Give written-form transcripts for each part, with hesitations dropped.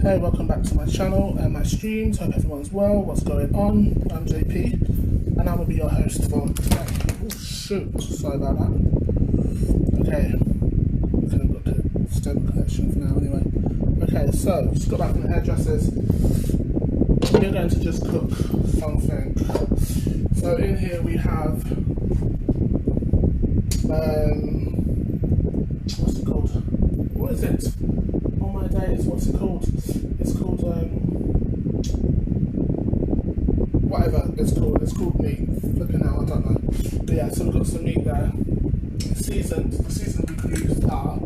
Hey, welcome back to my channel and my streams. Hope everyone's well. What's going on? I'm JP and I will be your host for today. Oh shoot, sorry about that. Okay, kind of got the stable connection for now anyway. Okay, so just got back from the hairdressers. We're going to just cook something. So in here we have what's it called? What is it? Oh my days, what's it called? It's called whatever it's called. It's called meat. Flipping out, I don't know. But yeah, so we've got some meat there. Seasoned. The seasonings we've used are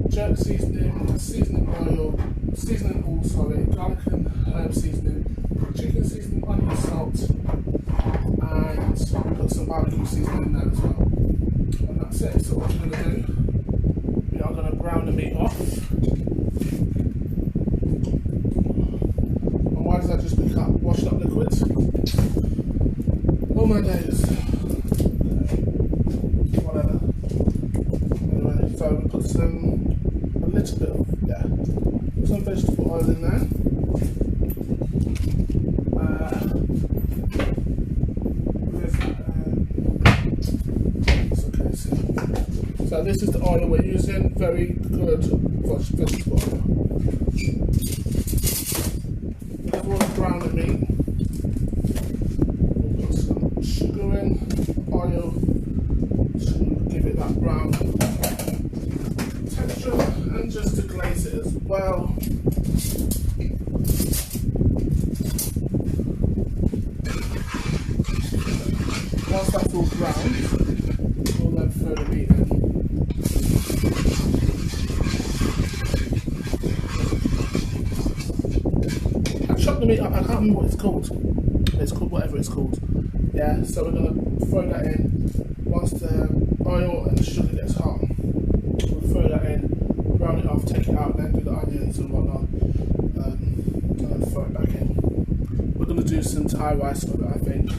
jerk seasoning, seasoning oil, garlic and herb seasoning, chicken seasoning, onion salt, and we've got some barbecue seasoning in there as well. And that's it. So what we're going to do, we are going to brown the meat off. And why does that just become washed up liquid? Oh my days. Whatever. Anyway, so we put a little bit of, some vegetable oil in there. So this is the oil we're using, very good vegetable oil. Everyone's brown the meat. We'll put some sugar in, oil, to give it that brown texture, and just to glaze it as well. Once that's all browned, we'll then throw the meat in. The meat up, I can't remember what it's called. It's called whatever it's called. Yeah, so we're gonna throw that in. Once the oil and the sugar gets hot, we'll throw that in, brown it off, take it out, then do the onions and whatnot, and then throw it back in. We're gonna do some Thai rice with it, I think.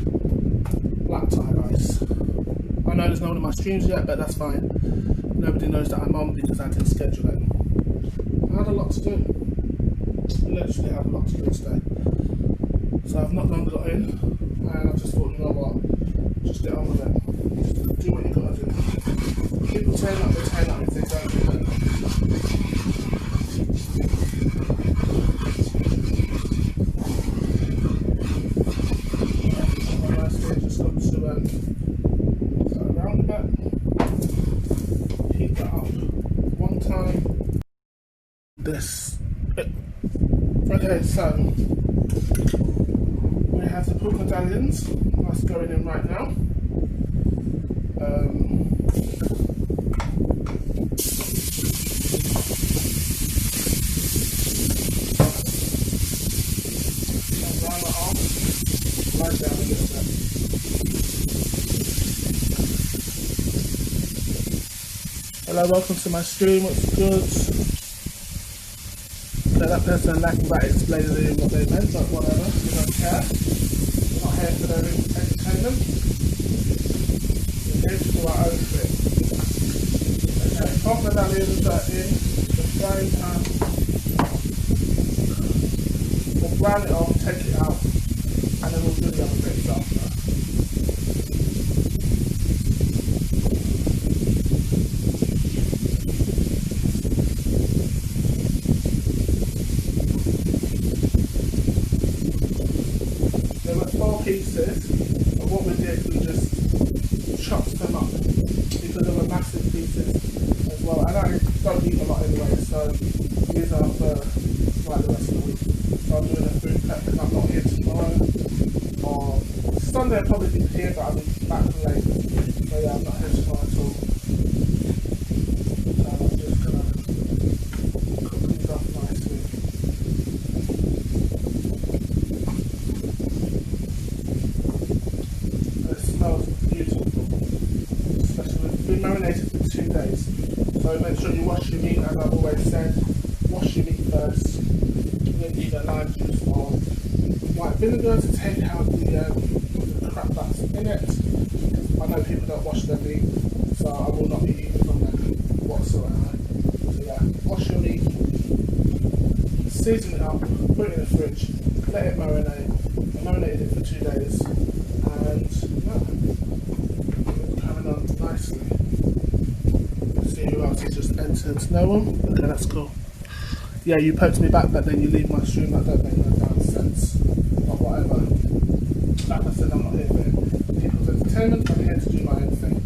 Black Thai rice. I know there's no one in my streams yet, but that's fine. Nobody knows that I'm on because I didn't schedule it. I had a lot to do. Literally had a lot to do today. So I've not long got in, and I just thought, you know what, just get on with it. Just do what you gotta do. People turn up, they turn up if they don't do it. Alright, so just got to around a bit, heat that up one time. This. Okay, so we have the pork medallions. That's going in right now. I'll brown it off, right down a little bit. Hello, welcome to my stream. What's good? That person lacking that explaining what they meant, but whatever, we don't care. We're not here for their entertainment. We're here to do our own thing. Okay, pork medallions are in the frying pan. We'll brown it off, take it out, and then we'll do the other bits after. Pieces, and what we did, we just chopped them up because they were massive pieces as well. And I don't eat a lot anyway, so these are for like the rest of the week. So I'm doing a food prep because I'm not here tomorrow, or Sunday I'll probably be here, but I'll be back late. So yeah, I'm not here tomorrow at all. So I'm just gonna cook these up nicely. Smells beautiful, especially it's been marinated for 2 days. So make sure you wash your meat, as I've always said. Wash your meat first, then either lime juice or white vinegar to take out the crap that's in it. I know people don't wash their meat, so I will not be eating from them whatsoever. So yeah, wash your meat, seasoned it up, put it in the fridge, let it marinate. I marinated it for 2 days, and it's coming on nicely. See who else has just entered. No one? Okay, that's cool. Yeah, you poked me back, but then you leave my stream. That don't make no damn sense. Or whatever. Like I said, I'm not here for people's entertainment. I'm here to do my own thing,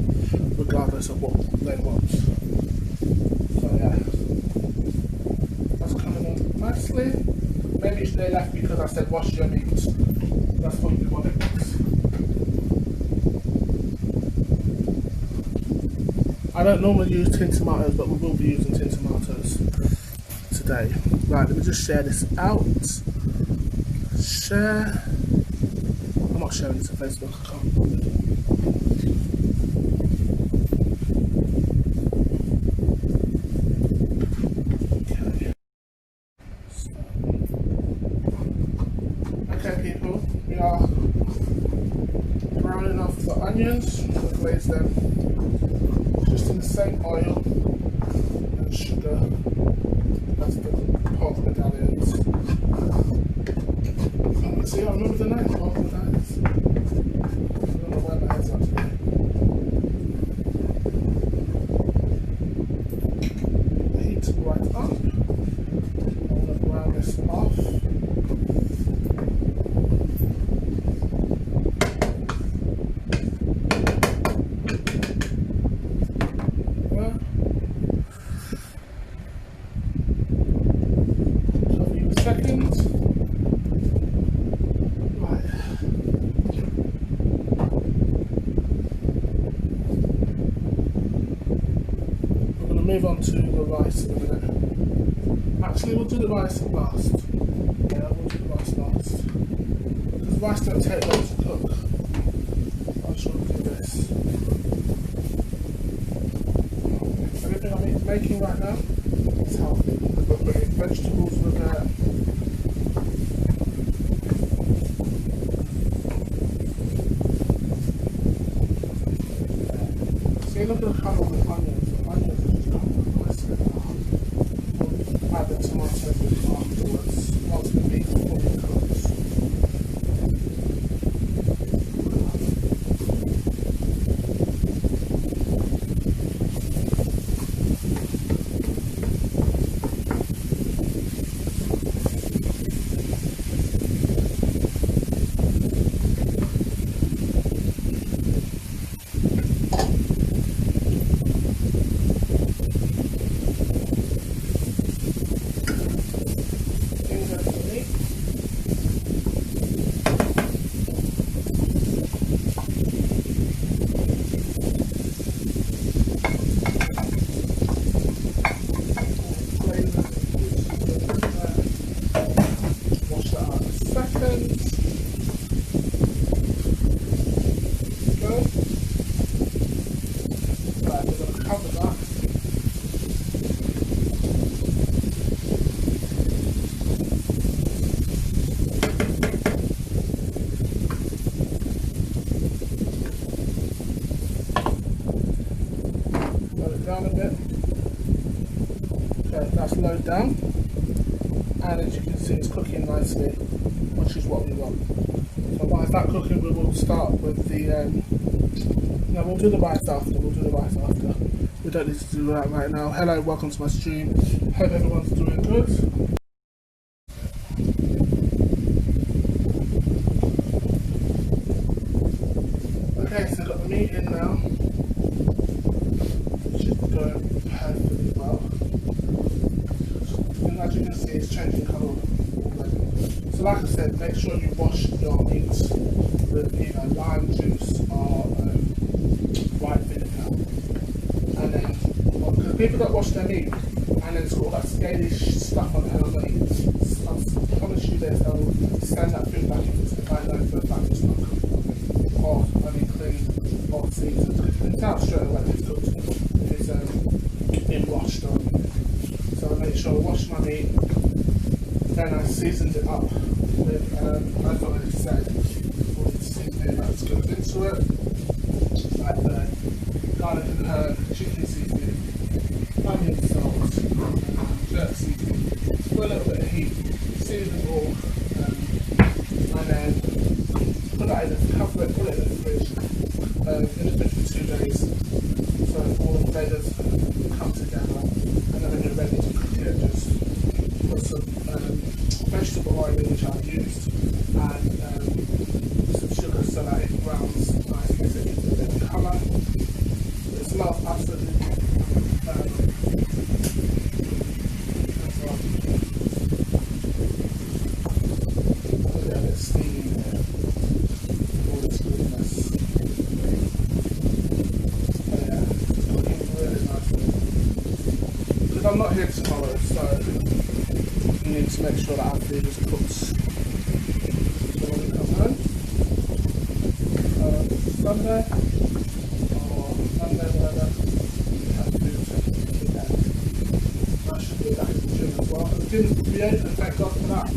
regardless of what they want. So yeah, that's coming on nicely. Maybe they left because I said wash your meat. That's probably what it was. I don't normally use tin tomatoes, but we will be using tin tomatoes today. Right, let me just share this out. Share. I'm not sharing this on Facebook. I can't. Okay, people, we are browning off the onions. We'll glaze them just in the same oil and sugar as the pork medallions. See, I remember the name, pork medallions. I don't know where my head's at today. Heat right up. I'm going to brown this off. Seconds. Right. We're going to move on to the rice in a minute. Actually, we'll do the rice last. Yeah, we'll do the rice last. Because rice don't take long to cook. I shall do this. Everything I'm making right now is healthy. We're putting vegetables with see, look at the colour of the onions. The onions are just coming nicely. We'll add the tomatoes in afterwards, once the meat fully cooks. Down a bit. Okay, that's low down, and as you can see it's cooking nicely, which is what we want. So while that cooking, we will start with the no, we'll do the rice after. We don't need to do that right now. Hello, welcome to my stream. Hope everyone's doing good. Okay, so I've got the meat in now. Going perfectly well. And as you can see, it's changing colour already. So like I said, make sure you wash your meat with either lime juice or white vinegar. And then, because people don't wash their meat, and then it's got all that scaly stuff on the head of the meat, I promise you this, they'll send that food back into the fine line for a fact it's not cooked or clean or seasoned. You can tell straight away if it's cooked. Been washed on. So I made sure I washed my meat, then I seasoned it up with, as I already said, all the seasoning that goes into it, like the garlic and herb, chicken seasoning, onion salt, just seasoning. Put a little bit of heat, season it all, and then put that in the cover it, put it in the fridge for 2 days. So all the flavours come together, and then when you're ready to cook it, just put some vegetable oil in, which I've used, and some sugar so that it browns nicely, so it gives it a bit of colour. It smells absolutely I'm not here tomorrow, so you need to make sure that our food is cooked. So when we come home, Sunday or Monday, whatever, we have food again. I should do that in the gym as well. The gym's reopened, thank God for that.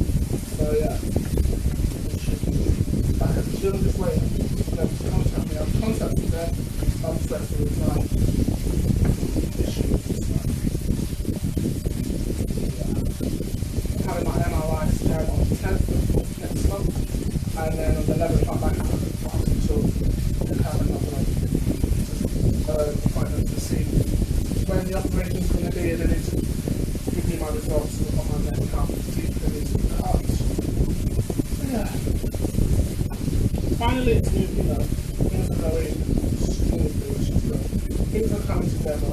So yeah, we should be back at the gym, just waiting for them to contact me. I've contacted them, I'm stressed with my issues and stuff. Having my MRI scan on the 10th of next month, and then on the 11th I'm back at the hospital to have another appointment to see when the operation is going to be, and then it's give me my results on my next account to see if there is a cut. So yeah, finally it's new, you know, things are going smoothly, which is good. Things are coming together.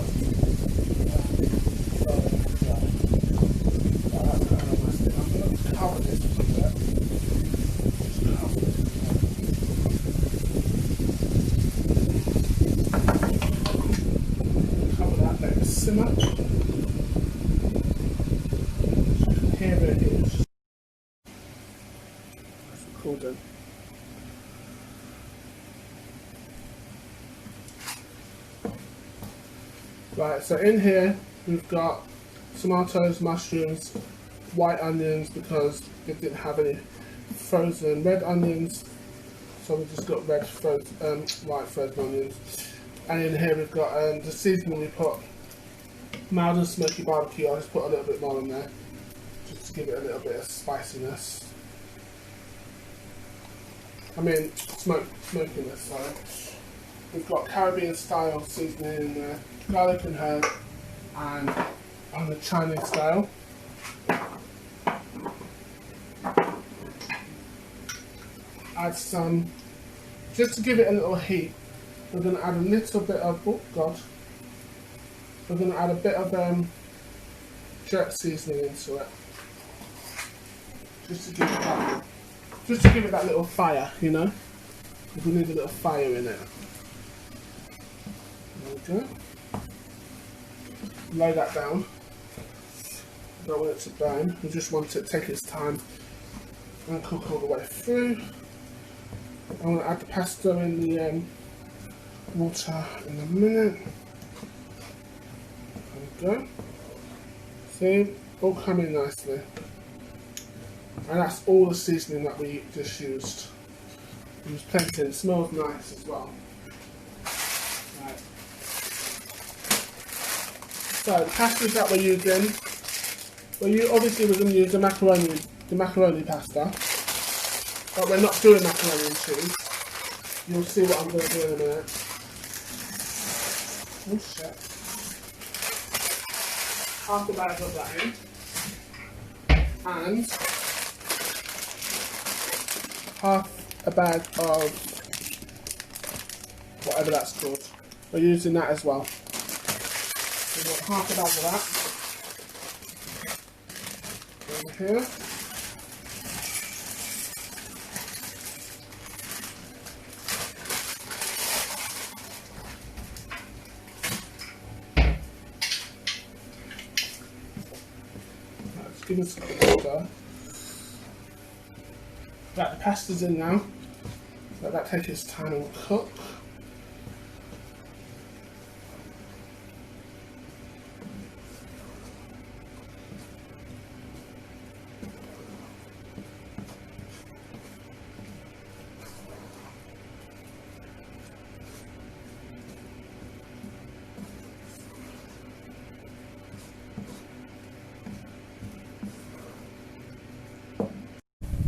Cover this a bit. Just cover it. Cover that, let it simmer. Here it is. That's recording. Right, so in here we've got tomatoes, mushrooms, white onions because we didn't have any frozen red onions, so we just got white frozen onions. And in here we've got the seasoning we put, mild and smoky barbecue. I just put a little bit more in there just to give it a little bit of spiciness. I mean smokiness, sorry. We've got Caribbean style seasoning in there, garlic and herb, and on the Chinese style. Add some, just to give it a little heat, we're going to add a little bit of, oh god, we're going to add a bit of jerk seasoning into it, just to give it that little fire, you know, because we need a little fire in it. There we go. Lay that down. Don't want it to burn, we just want it to take its time and cook all the way through. I'm going to add the pasta in the water in a minute. There we go. See, all coming nicely. And that's all the seasoning that we just used. We used plenty, it smells nice as well. Right. So the pastas that we're using, obviously we're going to use the macaroni pasta. But we're not doing macaroni and cheese. You'll see what I'm going to do in a minute. Oh shit. Half a bag of that in. And half a bag of whatever that's called. We're using that as well. So we've got half a bag of that. Over here. Give us a quarter. Right, the pasta's in now. Let that take its time and cook.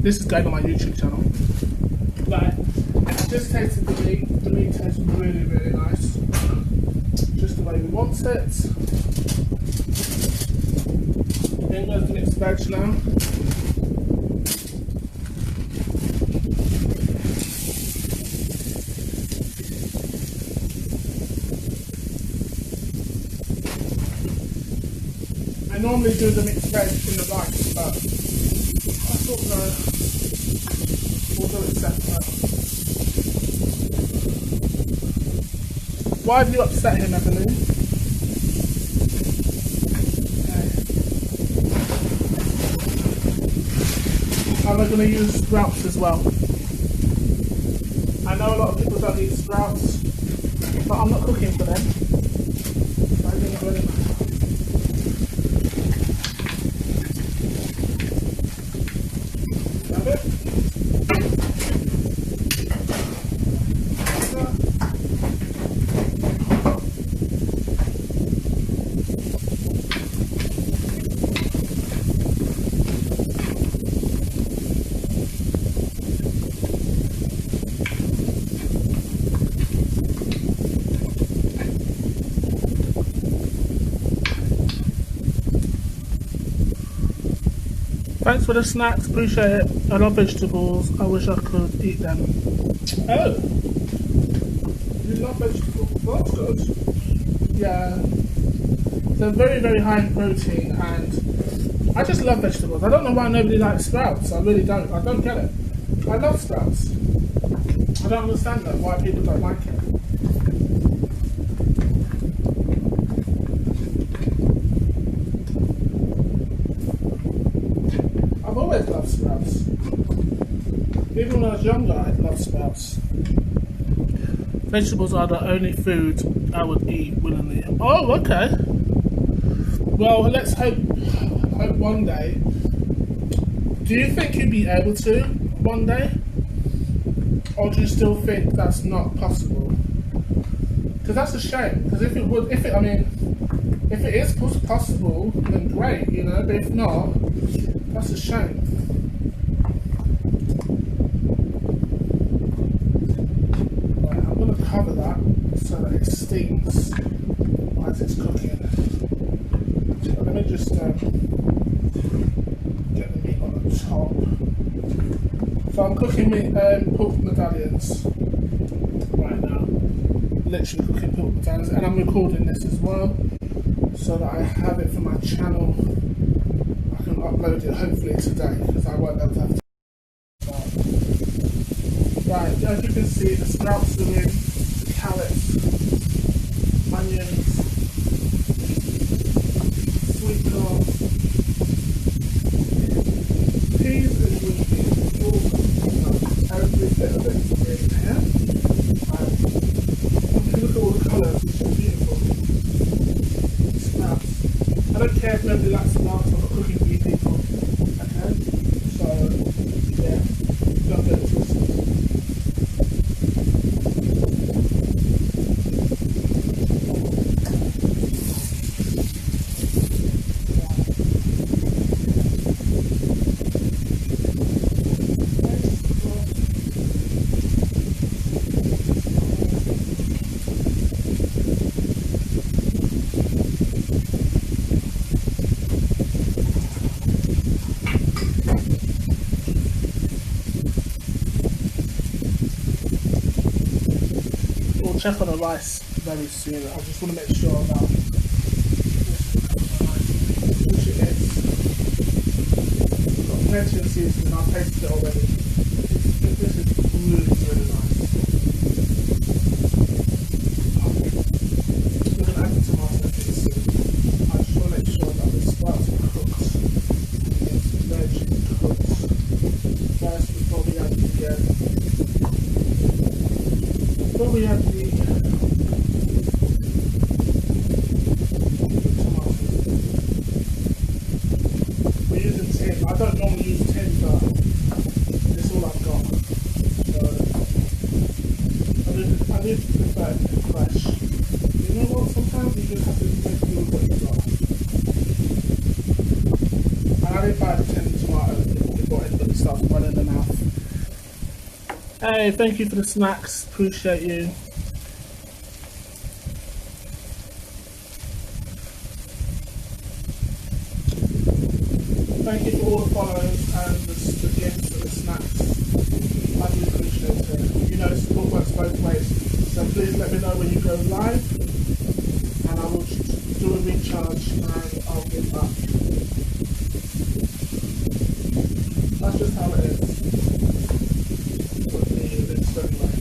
This is going on my YouTube channel. Right, I just tasted the meat. The meat tastes really, really nice. Just the way we want it. Then goes the mixed veg now. I normally do the mixed veg in the rice, but I thought no, we'll do it separate. Why have you upset him, Evelyn? Okay. And we're going to use sprouts as well. I know a lot of people don't eat sprouts, but I'm not cooking for them. So I think it really matter. Thanks for the snacks, appreciate it. I love vegetables, I wish I could eat them. Oh! You love vegetables, well, that's good. Yeah. They're very, very high in protein and I just love vegetables. I don't know why nobody likes sprouts, I really don't. I don't get it. I love sprouts. I don't understand that, why people don't like it. I've always loved sprouts. Even when I was younger, I loved sprouts. Vegetables are the only food I would eat willingly. Oh, okay. Well, let's hope one day. Do you think you'd be able to one day? Or do you still think that's not possible? Because that's a shame. Because if it is possible, then great, you know. But if not, that's a shame. Right, I'm going to cover that so that it steams as it's cooking. So let me just get the meat on the top. So I'm cooking pork medallions right now. Literally cooking pork medallions, and I'm recording this as well so that I have it for my channel. I can upload it hopefully today because I won't have time to start. Right, as you can see, the sprouts are in, carrots, onions, sweet corn, peas and green peas, all every bit of it is in here. And you can look at all the colours, which are beautiful. Sprouts. I don't care if nobody likes sprouts, I'm not cooking for you people. Okay? So, yeah, don't get it twisted. We'll check on the rice very soon. I just want to make sure that which it is. Got plenty of seasoning, I've tasted it already. This is really, really nice. We're going to add the tomato to this soon. I just want to make sure that the sprouts are cooked. It's veg cooked first before we add the we're using tin. I don't normally use tin, but it's all I've got. So I do prefer it fresh. You know what? Sometimes you just have to make do with what you've got. And I didn't buy the tin tomatoes. before anybody starts running their mouth. Hey, thank you for the snacks. Appreciate you. Thank you for all the follows and the gifts and the snacks. I do appreciate it. You know, support works both ways. So please let me know when you go live, and I will do a recharge and I'll give back. That's just how it is. With me, it's anyway.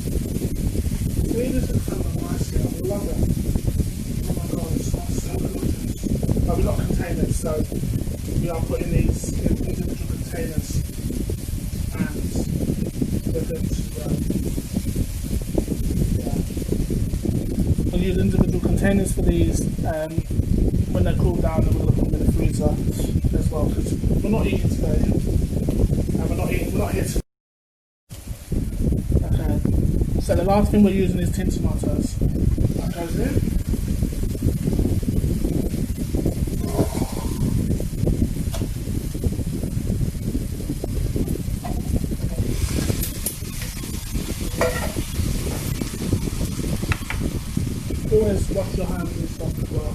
See, this is kind of nice here. I love it. Oh my god, it smells so gorgeous. But we're not containers, so we are putting these in individual containers, and they're going to we'll use individual containers for these. When they're cooled down, then we're going to put them in the freezer as well, because we're not eating today, and we're not here today. Okay, so the last thing we're using is tin tomatoes. That goes in. Always wash your hands and stuff as well.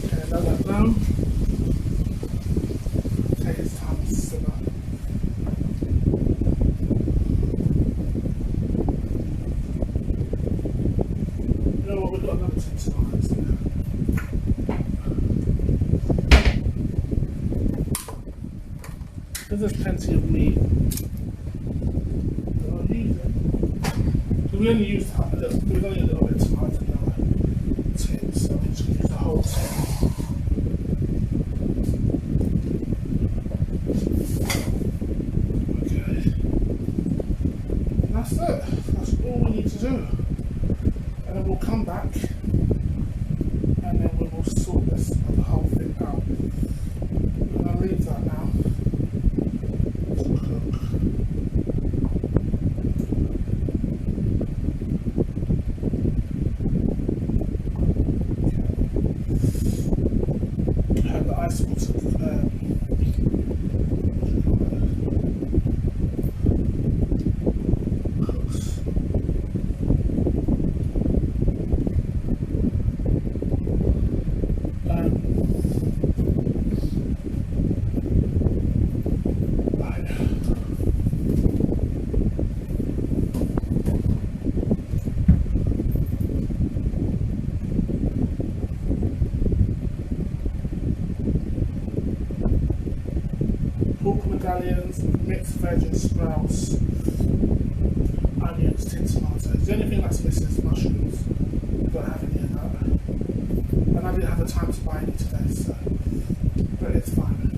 Okay, let that down. Take its time to simmer. You know what, we've got another 10 tomatoes here. Because there's plenty of meat, I'll use it. So we only used a little bit of tomato in our tin, so we just use the whole tin. Okay. And that's it. That's all we need to do. And then we'll come back and then we will sort the whole thing out. We're going to leave that now to cook. Pork medallions, mixed veg and sprouts, onions, tin tomatoes. The only thing that's missing is mushrooms. We don't have any of that. And I didn't have the time to buy any today, so, but it's fine.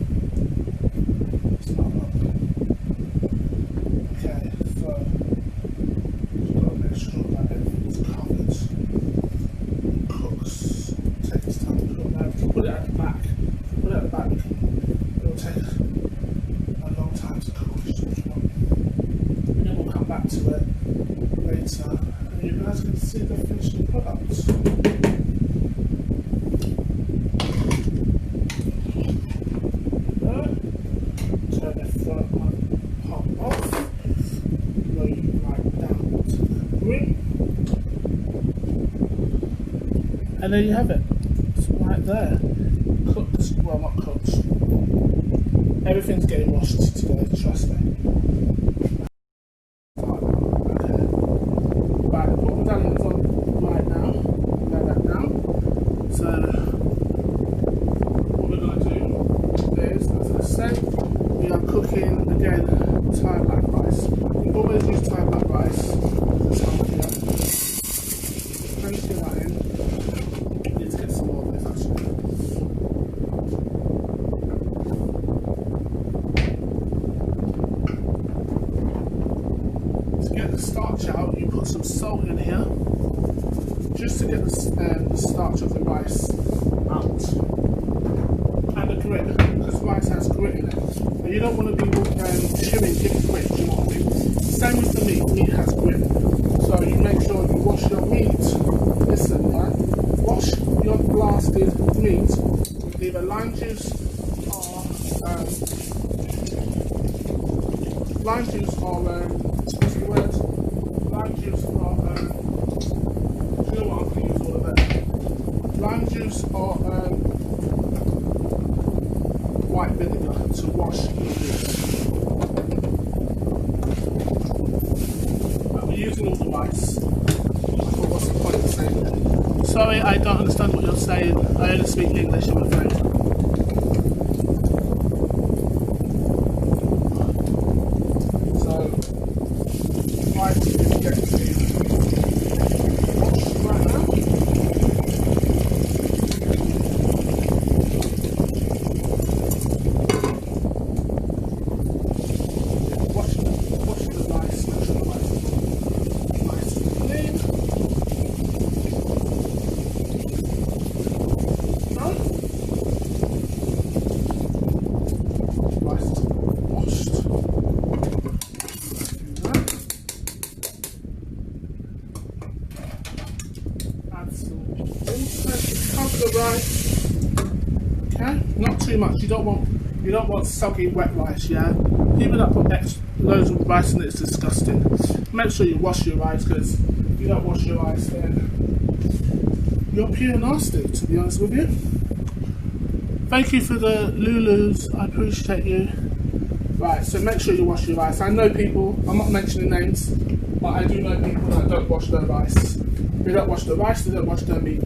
It's not a problem. Okay, so just got to make sure that everything's covered. It cooks. Take its time to cook. Now, if you put it at the back, it'll take time to cook, and then we'll come back to it later and you guys can see the finished product. Turn the front one part off, load it right down to the rim, and there you have it. It's right there. Cooked, well not cooked. Everything's getting washed today, trust me. Okay. Right, put medallions on right now. Lay that down. So, what we're going to do is, as I said, we are cooking again Thai black rice. We always use Thai black rice. This time here. Plenty of that in. I need to get some more of this actually. Starch out, you put some salt in here just to get the starch of the rice out, and the grit, because rice has grit in it, and you don't want to be chewing grit, do you know what I mean? Same with the meat has grit, so you make sure you wash your meat. Listen, right? Wash your blasted meat with either lime juice or lime juice are, what's the word? Lime juice are, do you know what, I'm going to use all of it. Lime juice or white vinegar to wash your meat. We're using all the rice. I thought, what's the point of saying that? Sorry, I don't understand what you're saying. I only speak English, I'm afraid. So, rice is getting to wash right now. Washing the rice, make sure the rice is nice and clean. No? Rice is washed. Add some water to cover the rice. Okay, not too much. You don't want soggy wet rice, yeah? People that put loads of rice in it is disgusting. Make sure you wash your rice, because if you don't wash your rice, then you're pure nasty, to be honest with you. Thank you for the Lulus, I appreciate you. Right, so make sure you wash your rice. I know people, I'm not mentioning names, but I do know people that don't wash their rice. They don't wash the rice, they don't wash their meat.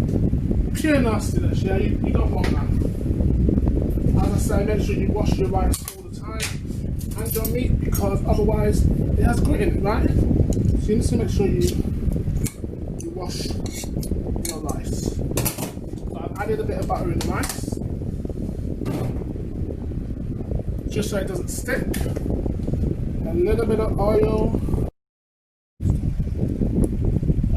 Pure nastiness, yeah? You don't want that. As I say, make sure you wash your rice all the time and your meat, because otherwise it has grit in it, right? So you need to make sure you wash your rice. So I've added a bit of butter in the rice, just so it doesn't stick. A little bit of oil.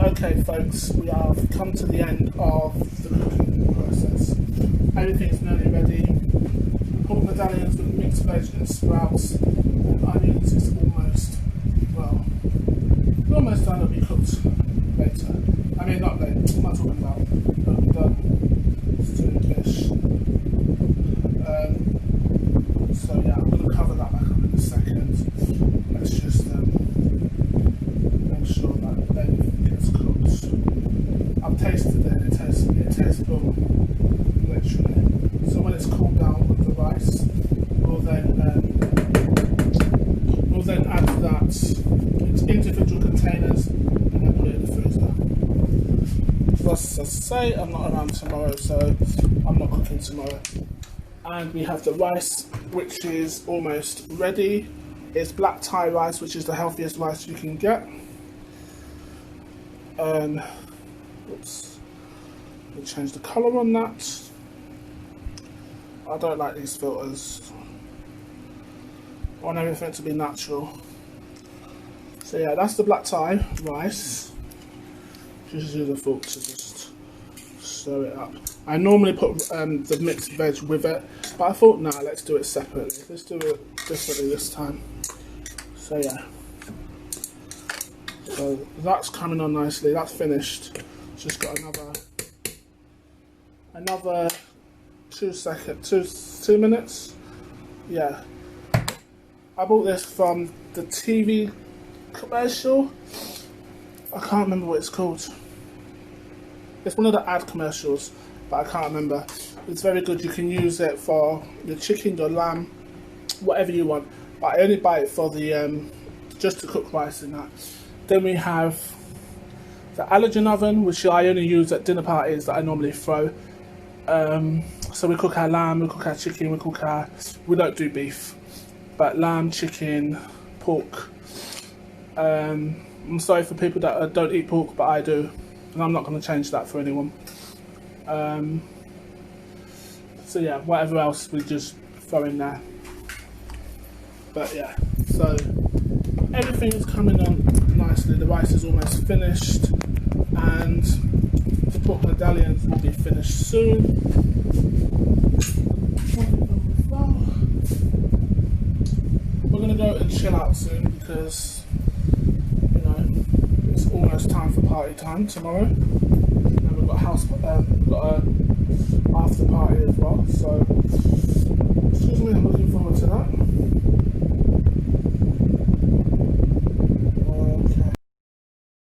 Okay folks, we have come to the end of the cooking process. Everything's nearly ready. Pork medallions with mixed veg and sprouts and onions is almost done. It'll be cooked later. I mean, not late. What am I talking about? It'll be done soon-ish. So yeah, I'm going to cover that back up in a second. Let's just make sure that everything gets cooked. I've tasted it. It tastes boom, literally. So when it's cooled down with the rice, we'll then add that into individual containers and then put it in the freezer. Plus, as I say, I'm not around tomorrow, so I'm not cooking tomorrow. And we have the rice, which is almost ready. It's black Thai rice, which is the healthiest rice you can get. Oops. Let me change the colour on that. I don't like these filters. I want everything to be natural. So yeah, that's the black Thai rice. Just use a fork to just stir it up. I normally put the mixed veg with it, but I thought, nah, let's do it separately. Let's do it differently this time. So yeah. So that's coming on nicely. That's finished. Just got another 2 minutes. Yeah. I bought this from the TV commercial. I can't remember what it's called. It's one of the ad commercials, but I can't remember. It's very good. You can use it for your chicken, your lamb, whatever you want. But I only buy it for the just to cook rice in that. Then we have the allergen oven, which I only use at dinner parties that I normally throw. So we cook our lamb, we cook our chicken, we don't do beef, but lamb, chicken, pork. I'm sorry for people that don't eat pork, but I do, and I'm not going to change that for anyone. So yeah, whatever else we just throw in there. But yeah, so everything is coming on nicely. The rice is almost finished, and the pork medallions will be finished soon. We're gonna go and chill out soon because, you know, it's almost time for party time tomorrow. And we've got a after party as well. So excuse me, I'm a